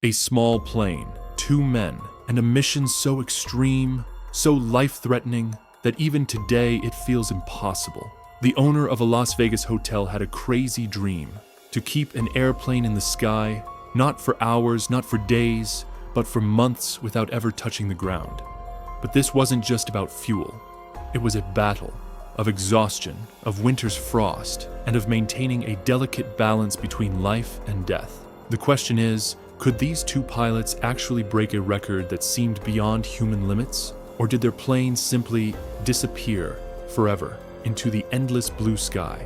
A small plane, 2 men, and a mission so extreme, so life-threatening, that even today it feels impossible. The owner of a Las Vegas hotel had a crazy dream: to keep an airplane in the sky, not for hours, not for days, but for months without ever touching the ground. But this wasn't just about fuel. It was a battle of exhaustion, of winter's frost, and of maintaining a delicate balance between life and death. The question is, could these 2 pilots actually break a record that seemed beyond human limits? Or did their plane simply disappear forever into the endless blue sky?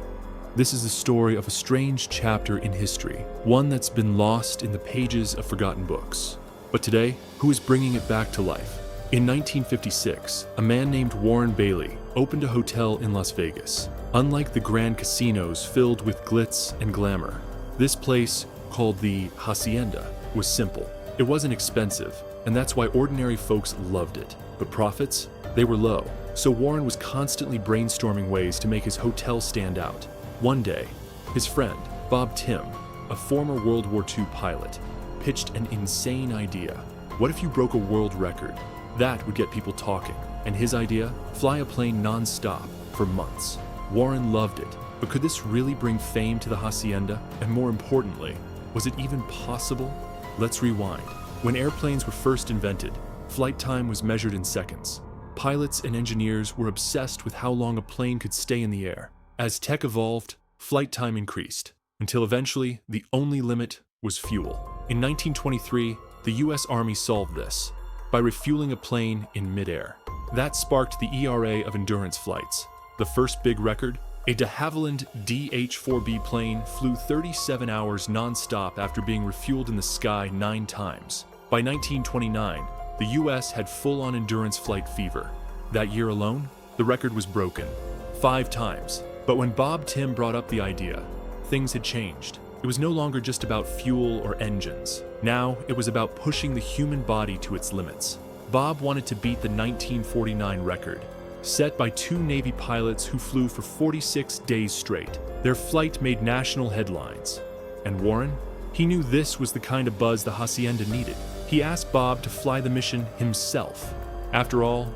This is the story of a strange chapter in history, one that's been lost in the pages of forgotten books. But today, who is bringing it back to life? In 1956, a man named Warren Bailey opened a hotel in Las Vegas. Unlike the grand casinos filled with glitz and glamour, this place, called the Hacienda, was simple. It wasn't expensive, and that's why ordinary folks loved it. But profits? They were low. So Warren was constantly brainstorming ways to make his hotel stand out. One day, his friend, Timm, a former World War II pilot, pitched an insane idea. What if you broke a world record? That would get people talking. And his idea? Fly a plane non-stop for months. Warren loved it, but could this really bring fame to the Hacienda? And more importantly, was it even possible? Let's rewind. When airplanes were first invented, flight time was measured in seconds. Pilots and engineers were obsessed with how long a plane could stay in the air. As tech evolved, flight time increased, until eventually the only limit was fuel. In 1923, the US Army solved this by refueling a plane in midair. That sparked the ERA of endurance flights. The first big record? A de Havilland DH-4B plane flew 37 hours non-stop after being refueled in the sky 9 times. By 1929, the US had full-on endurance flight fever. That year alone, the record was broken 5 times. But when Timm brought up the idea, things had changed. It was no longer just about fuel or engines. Now, it was about pushing the human body to its limits. Bob wanted to beat the 1949 record, set by 2 Navy pilots who flew for 46 days straight. Their flight made national headlines. And Warren? He knew this was the kind of buzz the Hacienda needed. He asked Bob to fly the mission himself. After all,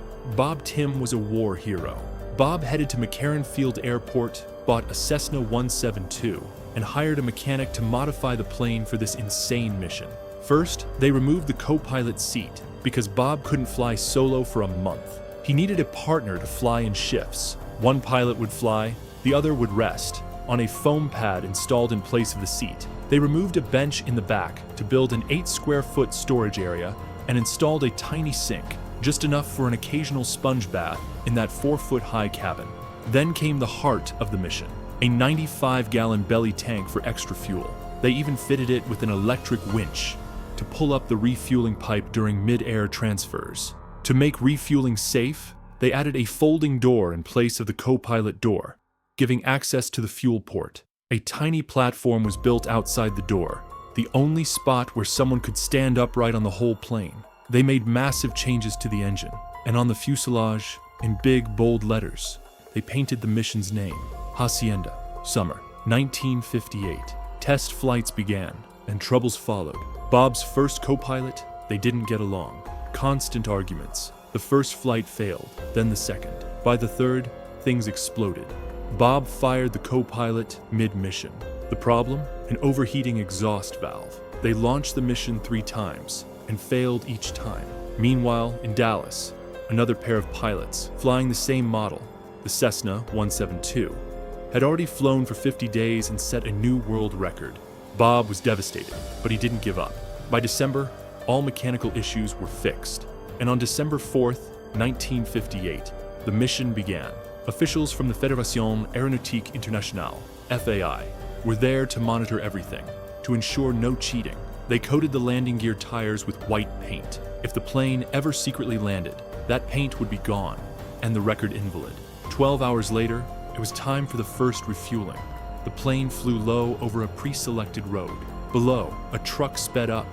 Timm was a war hero. Bob headed to McCarran Field Airport, bought a Cessna 172, and hired a mechanic to modify the plane for this insane mission. First, they removed the co-pilot seat because Bob couldn't fly solo for a month. He needed a partner to fly in shifts. One pilot would fly, the other would rest, on a foam pad installed in place of the seat. They removed a bench in the back to build an 8-square-foot storage area and installed a tiny sink, just enough for an occasional sponge bath in that 4-foot-high cabin. Then came the heart of the mission, a 95-gallon belly tank for extra fuel. They even fitted it with an electric winch to pull up the refueling pipe during mid-air transfers. To make refueling safe, they added a folding door in place of the co-pilot door, giving access to the fuel port. A tiny platform was built outside the door, the only spot where someone could stand upright on the whole plane. They made massive changes to the engine, and on the fuselage, in big, bold letters, they painted the mission's name, Hacienda, summer, 1958. Test flights began, and troubles followed. Bob's first co-pilot, they didn't get along. Constant arguments. The first flight failed, then the second. By the third, things exploded. Bob fired the co-pilot mid-mission. The problem? An overheating exhaust valve. They launched the mission 3 times, and failed each time. Meanwhile, in Dallas, another pair of pilots, flying the same model, the Cessna 172, had already flown for 50 days and set a new world record. Bob was devastated, but he didn't give up. By December, all mechanical issues were fixed, and on December 4th, 1958, the mission began. Officials from the Fédération Aéronautique Internationale, FAI, were there to monitor everything, to ensure no cheating. They coated the landing gear tires with white paint. If the plane ever secretly landed, that paint would be gone, and the record invalid. 12 hours later, it was time for the first refueling. The plane flew low over a pre-selected road. Below, a truck sped up,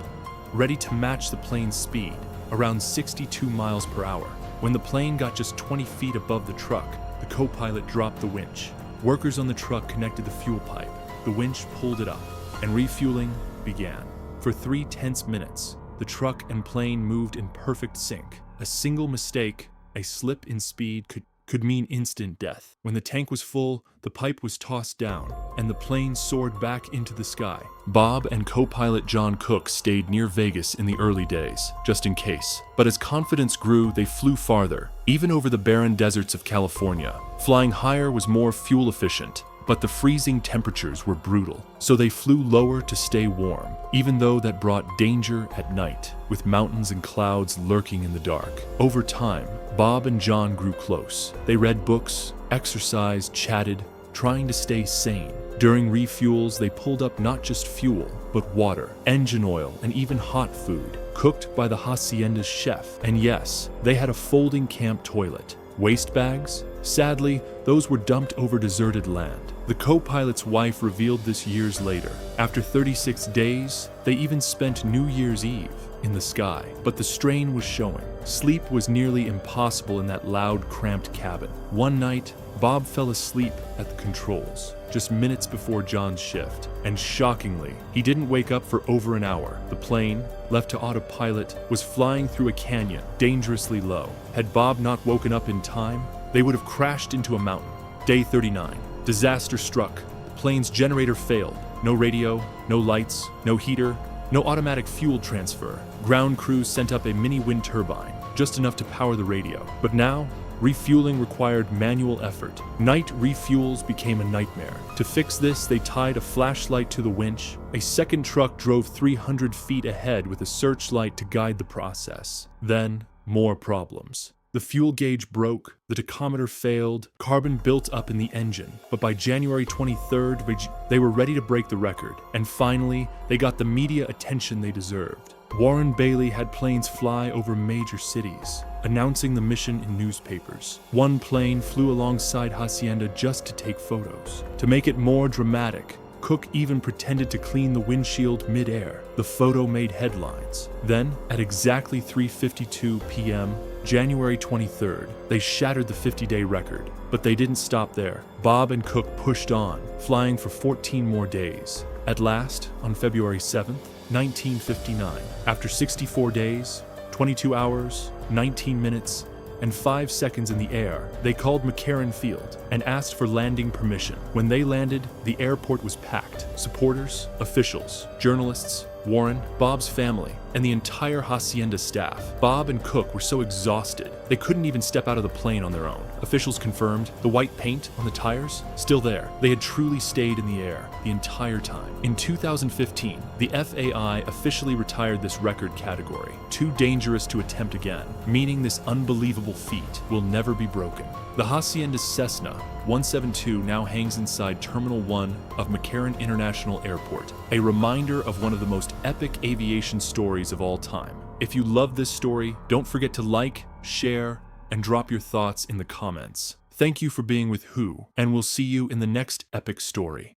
ready to match the plane's speed, around 62 miles per hour. When the plane got just 20 feet above the truck, the co-pilot dropped the winch. Workers on the truck connected the fuel pipe. The winch pulled it up, and refueling began. For For 3 tense minutes, the truck and plane moved in perfect sync. A single mistake, a slip in speed could mean instant death. When the tank was full, the pipe was tossed down, and the plane soared back into the sky. Bob and co-pilot John Cook stayed near Vegas in the early days, just in case. But as confidence grew, they flew farther, even over the barren deserts of California. Flying higher was more fuel efficient, but the freezing temperatures were brutal, so they flew lower to stay warm, even though that brought danger at night, with mountains and clouds lurking in the dark. Over time, Bob and John grew close. They read books, exercised, chatted, trying to stay sane. During refuels, they pulled up not just fuel, but water, engine oil, and even hot food, cooked by the hacienda's chef. And yes, they had a folding camp toilet. Waste bags? Sadly, those were dumped over deserted land. The co-pilot's wife revealed this years later. After 36 days, they even spent New Year's Eve in the sky. But the strain was showing. Sleep was nearly impossible in that loud, cramped cabin. One night, Bob fell asleep at the controls, just minutes before John's shift. And shockingly, he didn't wake up for over an hour. The plane, left to autopilot, was flying through a canyon, dangerously low. Had Bob not woken up in time, they would have crashed into a mountain. Day 39. Disaster struck. The plane's generator failed. No radio, no lights, no heater, no automatic fuel transfer. Ground crews sent up a mini wind turbine, just enough to power the radio. But now, refueling required manual effort. Night refuels became a nightmare. To fix this, they tied a flashlight to the winch. A second truck drove 300 feet ahead with a searchlight to guide the process. Then, more problems. The fuel gauge broke, the tachometer failed, carbon built up in the engine. But by January 23rd, they were ready to break the record. And finally, they got the media attention they deserved. Warren Bailey had planes fly over major cities, announcing the mission in newspapers. One plane flew alongside Hacienda just to take photos. To make it more dramatic, Cook even pretended to clean the windshield mid-air. The photo made headlines. Then, at exactly 3:52 p.m., January 23rd, they shattered the 50-day record. But they didn't stop there. Bob and Cook pushed on, flying for 14 more days. At last, on February 7th, 1959, after 64 days, 22 hours, 19 minutes, and 5 seconds in the air, they called McCarran Field and asked for landing permission. When they landed, the airport was packed. Supporters, officials, journalists, Warren, Bob's family, and the entire Hacienda staff. Bob and Cook were so exhausted, they couldn't even step out of the plane on their own. Officials confirmed the white paint on the tires, still there. They had truly stayed in the air the entire time. In 2015, the FAI officially retired this record category, too dangerous to attempt again, meaning this unbelievable feat will never be broken. The Hacienda's Cessna 172 now hangs inside Terminal 1 of McCarran International Airport, a reminder of one of the most epic aviation stories of all time. If you love this story, don't forget to like, share, and drop your thoughts in the comments. Thank you for being with Who, and we'll see you in the next epic story.